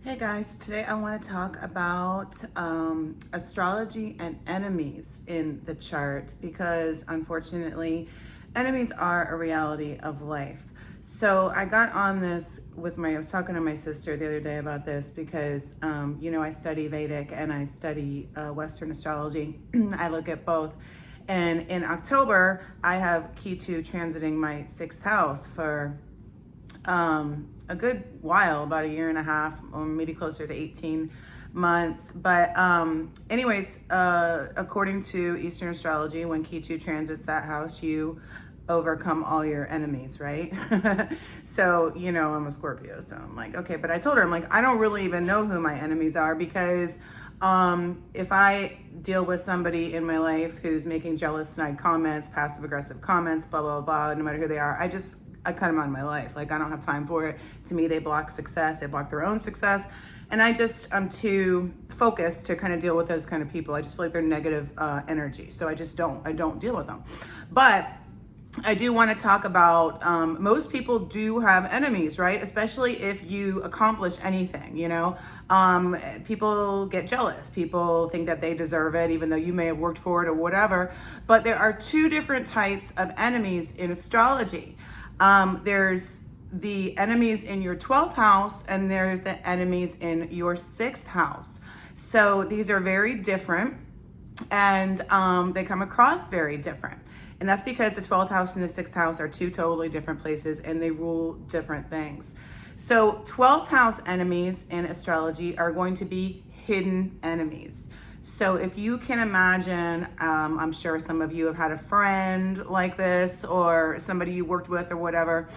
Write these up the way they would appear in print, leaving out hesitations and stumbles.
Hey guys, today I want to talk about astrology and enemies in the chart because unfortunately, enemies are a reality of life. So I got on this I was talking to my sister the other day about this because, I study Vedic and I study Western astrology. I look at both. And in October, I have Ketu transiting my sixth house for a good while, about a year and a half, or maybe closer to 18 months. But anyways, according to Eastern astrology, when Ketu transits that house, you overcome all your enemies, right? So, I'm a Scorpio, so I'm like, okay, but I told her, I'm like, I don't really even know who my enemies are because if I deal with somebody in my life who's making jealous, snide comments, passive aggressive comments, blah, blah, blah, no matter who they are, I cut them out of my life. Like, I don't have time for it. To me, they block success. They block their own success. And I'm too focused to kind of deal with those kind of people. I just feel like they're negative energy. So I don't deal with them. But I do want to talk about most people do have enemies, right? Especially if you accomplish anything, people get jealous. People think that they deserve it, even though you may have worked for it or whatever. But there are two different types of enemies in astrology. There's the enemies in your 12th house and there's the enemies in your 6th house. So these are very different and they come across very different. And that's because the 12th house and the 6th house are two totally different places and they rule different things. So 12th house enemies in astrology are going to be hidden enemies. So if you can imagine, I'm sure some of you have had a friend like this or somebody you worked with or whatever,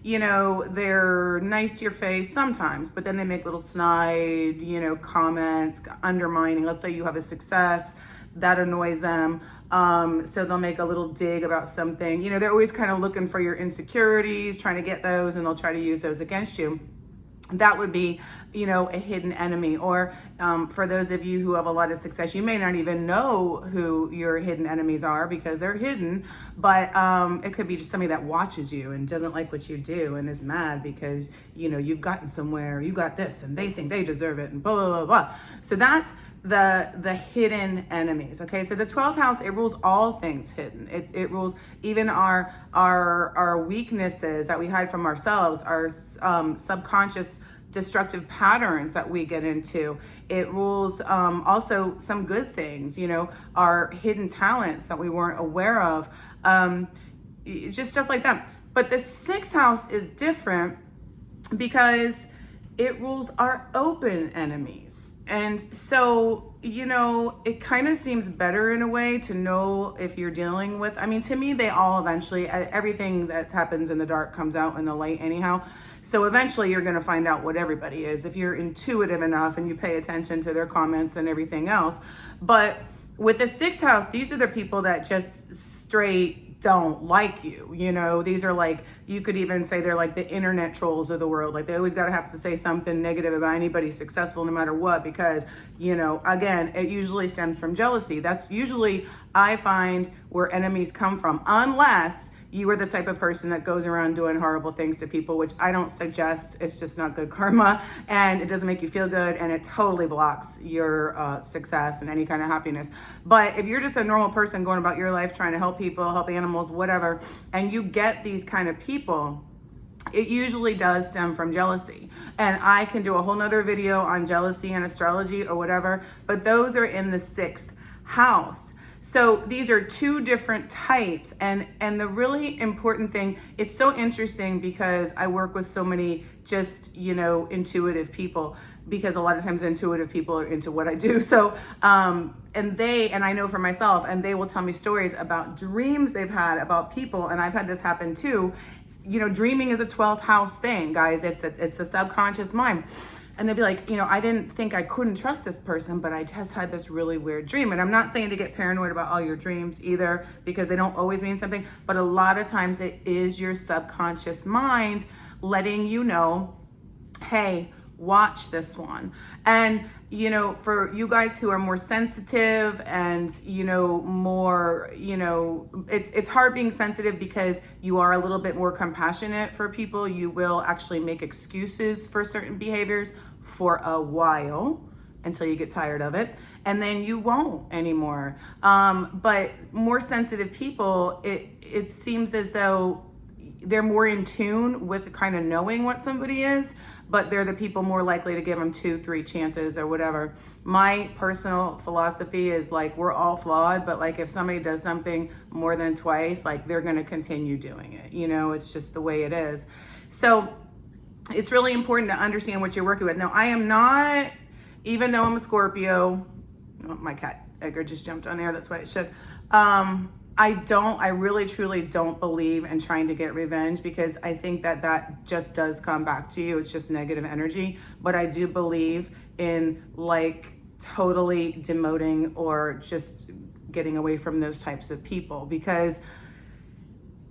they're nice to your face sometimes, but then they make little snide, comments, undermining. Let's say you have a success that annoys them. So they'll make a little dig about something. They're always kind of looking for your insecurities, trying to get those, and they'll try to use those against you. That would be, a hidden enemy. Or for those of you who have a lot of success, you may not even know who your hidden enemies are because they're hidden, but it could be just somebody that watches you and doesn't like what you do and is mad because, you've gotten somewhere, you got this, and they think they deserve it, and blah, blah, blah, blah. So that's the hidden enemies. Okay, so the 12th house, it rules all things hidden. It rules even our weaknesses that we hide from ourselves, our subconscious destructive patterns that we get into. It rules also some good things, our hidden talents that we weren't aware of, just stuff like that. But the 6th house is different because it rules our open enemies. And so, it kind of seems better in a way to know if you're dealing with, to me, they all eventually, everything that happens in the dark comes out in the light anyhow. So eventually you're going to find out what everybody is if you're intuitive enough and you pay attention to their comments and everything else. But with the 6th house, these are the people that just straight don't like you. These are like, you could even say they're like the internet trolls of the world. Like, they always got to have to say something negative about anybody successful no matter what, because, again, it usually stems from jealousy. That's usually, I find, where enemies come from, unless you are the type of person that goes around doing horrible things to people, which I don't suggest. It's just not good karma, and it doesn't make you feel good, and it totally blocks your success and any kind of happiness. But if you're just a normal person going about your life, trying to help people, help animals, whatever, and you get these kind of people, it usually does stem from jealousy. And I can do a whole nother video on jealousy and astrology or whatever, but those are in the 6th house. So these are two different types. And the really important thing, it's so interesting because I work with so many just, intuitive people, because a lot of times intuitive people are into what I do. So, and I know for myself, and they will tell me stories about dreams they've had about people. And I've had this happen too. Dreaming is a 12th house thing, guys. It's the subconscious mind. And they'd be like, I didn't think I couldn't trust this person, but I just had this really weird dream. And I'm not saying to get paranoid about all your dreams either, because they don't always mean something. But a lot of times it is your subconscious mind letting you know, hey, watch this one. And, for you guys who are more sensitive and, more, it's hard being sensitive because you are a little bit more compassionate for people. You will actually make excuses for certain behaviors for a while until you get tired of it, and then you won't anymore. But more sensitive people, it seems as though they're more in tune with kind of knowing what somebody is, but they're the people more likely to give them 2-3 chances or whatever. My personal philosophy is like, we're all flawed, but like if somebody does something more than twice, like they're going to continue doing it. You know, it's just the way it is. So it's really important to understand what you're working with. Now, I am not, even though I'm a Scorpio, oh, my cat Edgar just jumped on there, that's why it shook. I really truly don't believe in trying to get revenge, because I think that just does come back to you. It's just negative energy. But I do believe in like totally demoting or just getting away from those types of people, because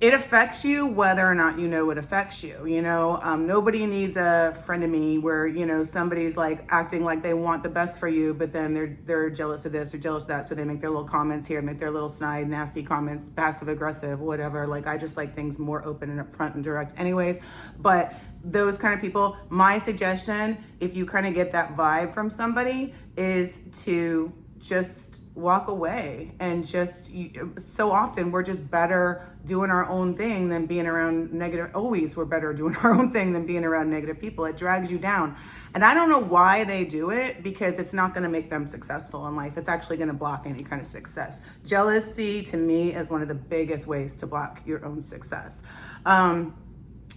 it affects you whether or not you know it affects you. You know, nobody needs a friend of me where, you know, somebody's like acting like they want the best for you, but then they're jealous of this or jealous of that. So they make their little comments here, make their little snide, nasty comments, passive aggressive, whatever. Like, I just like things more open and upfront and direct anyways. But those kind of people, my suggestion, if you kind of get that vibe from somebody, is to just walk away. And just, so often we're just better doing our own thing than being around negative. Always we're better doing our own thing than being around negative people. It drags you down. And I don't know why they do it, because it's not going to make them successful in life. It's actually going to block any kind of success. Jealousy to me is one of the biggest ways to block your own success.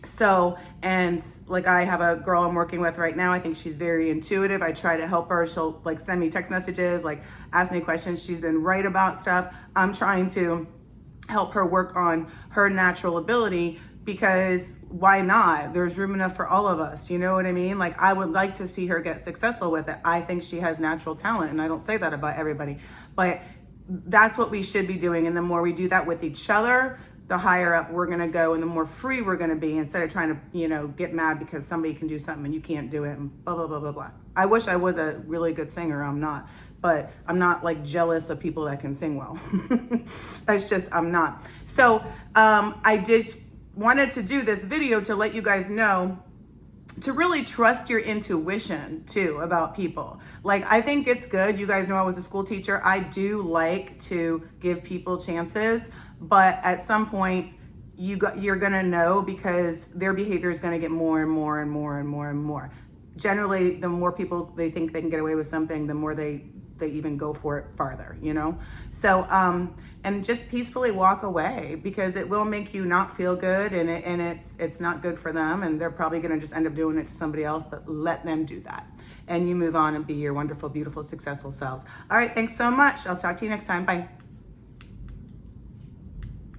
So, and like, I have a girl I'm working with right now. I think she's very intuitive. I try to help her. She'll like send me text messages, like ask me questions. She's been right about stuff. I'm trying to help her work on her natural ability, because why not? There's room enough for all of us. You know what I mean? Like, I would like to see her get successful with it. I think she has natural talent, and I don't say that about everybody, but that's what we should be doing. And the more we do that with each other, the higher up we're going to go, and the more free we're going to be, instead of trying to, you know, get mad because somebody can do something and you can't do it, and blah, blah, blah, blah, blah. I wish I was a really good singer. I'm not, but I'm not like jealous of people that can sing well. It's just, I'm not. So I just wanted to do this video to let you guys know to really trust your intuition too about people. Like, I think it's good. You guys know I was a school teacher. I do like to give people chances, but at some point you're gonna know, because their behavior is gonna get more and more and more and more and more. Generally, the more people they think they can get away with something, the more they even go for it farther, you know? So, and just peacefully walk away, because it will make you not feel good, and it's not good for them, and they're probably gonna just end up doing it to somebody else. But let them do that, and you move on and be your wonderful, beautiful, successful selves. All right, thanks so much. I'll talk to you next time. Bye.